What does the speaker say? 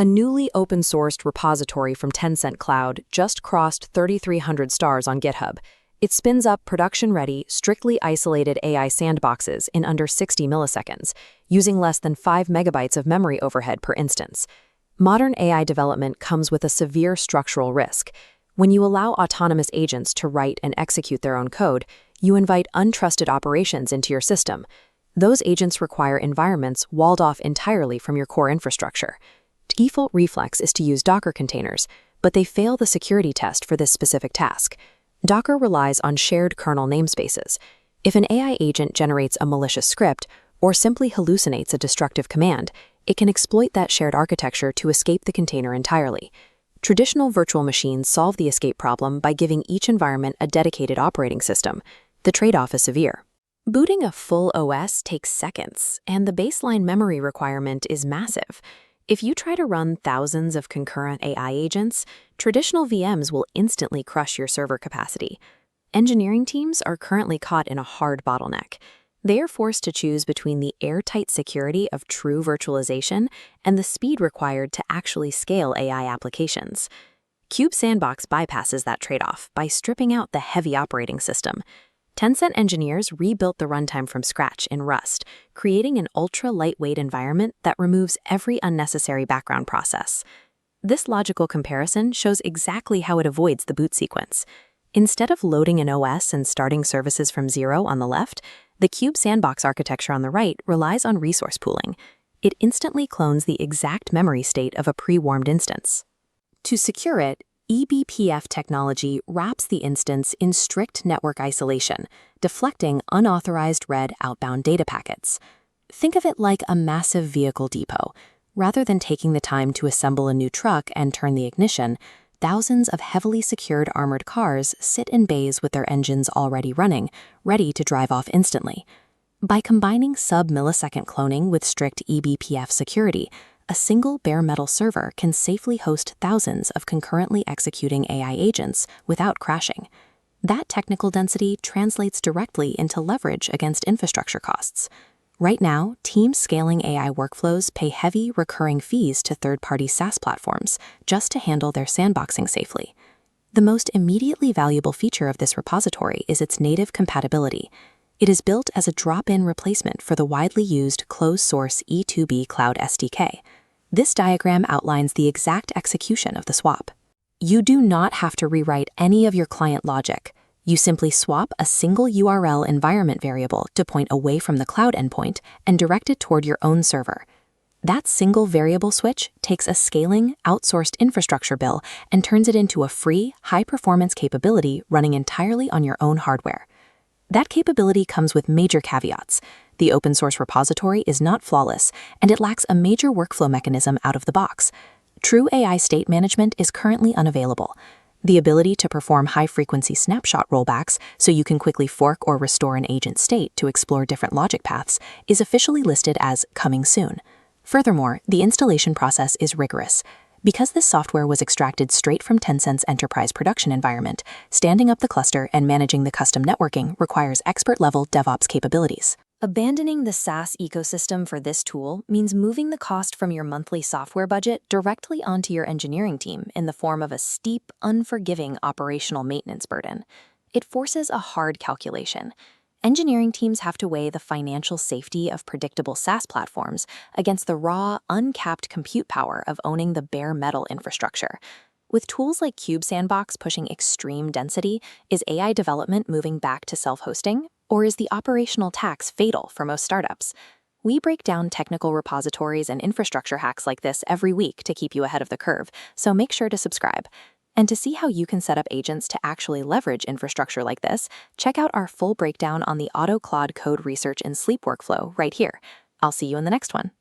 A newly open-sourced repository from Tencent Cloud just crossed 3,300 stars on GitHub. It spins up production-ready, strictly isolated AI sandboxes in under 60 milliseconds, using less than 5 megabytes of memory overhead per instance. Modern AI development comes with a severe structural risk. When you allow autonomous agents to write and execute their own code, you invite untrusted operations into your system. Those agents require environments walled off entirely from your core infrastructure. Default reflex is to use Docker containers, but they fail the security test for this specific task. Docker relies on shared kernel namespaces. If an AI agent generates a malicious script or simply hallucinates a destructive command, it can exploit that shared architecture to escape the container entirely. Traditional virtual machines solve the escape problem by giving each environment a dedicated operating system. The trade-off is severe. Booting a full OS takes seconds, and the baseline memory requirement is massive. If you try to run thousands of concurrent AI agents, traditional VMs will instantly crush your server capacity. Engineering teams are currently caught in a hard bottleneck. They are forced to choose between the airtight security of true virtualization and the speed required to actually scale AI applications. CubeSandbox bypasses that trade-off by stripping out the heavy operating system. Tencent engineers rebuilt the runtime from scratch in Rust, creating an ultra-lightweight environment that removes every unnecessary background process. This logical comparison shows exactly how it avoids the boot sequence. Instead of loading an OS and starting services from zero on the left, the CubeSandbox architecture on the right relies on resource pooling. It instantly clones the exact memory state of a pre-warmed instance. To secure it, eBPF technology wraps the instance in strict network isolation, deflecting unauthorized read outbound data packets. Think of it like a massive vehicle depot. Rather than taking the time to assemble a new truck and turn the ignition, thousands of heavily secured armored cars sit in bays with their engines already running, ready to drive off instantly. By combining sub-millisecond cloning with strict eBPF security, a single bare metal server can safely host thousands of concurrently executing AI agents without crashing. That technical density translates directly into leverage against infrastructure costs. Right now, teams scaling AI workflows pay heavy recurring fees to third-party SaaS platforms just to handle their sandboxing safely. The most immediately valuable feature of this repository is its native compatibility. It is built as a drop-in replacement for the widely used closed-source E2B Cloud SDK. This diagram outlines the exact execution of the swap. You do not have to rewrite any of your client logic. You simply swap a single URL environment variable to point away from the cloud endpoint and direct it toward your own server. That single variable switch takes a scaling, outsourced infrastructure bill and turns it into a free, high-performance capability running entirely on your own hardware. That capability comes with major caveats. The open-source repository is not flawless, and it lacks a major workflow mechanism out of the box. True AI state management is currently unavailable. The ability to perform high-frequency snapshot rollbacks so you can quickly fork or restore an agent state to explore different logic paths is officially listed as coming soon. Furthermore, the installation process is rigorous. Because this software was extracted straight from Tencent's enterprise production environment, standing up the cluster and managing the custom networking requires expert-level DevOps capabilities. Abandoning the SaaS ecosystem for this tool means moving the cost from your monthly software budget directly onto your engineering team in the form of a steep, unforgiving operational maintenance burden. It forces a hard calculation. Engineering teams have to weigh the financial safety of predictable SaaS platforms against the raw, uncapped compute power of owning the bare metal infrastructure. With tools like CubeSandbox pushing extreme density, is AI development moving back to self-hosting? Or is the operational tax fatal for most startups? We break down technical repositories and infrastructure hacks like this every week to keep you ahead of the curve, so make sure to subscribe. And to see how you can set up agents to actually leverage infrastructure like this, check out our full breakdown on the auto-Claude code research and sleep workflow right here. I'll see you in the next one.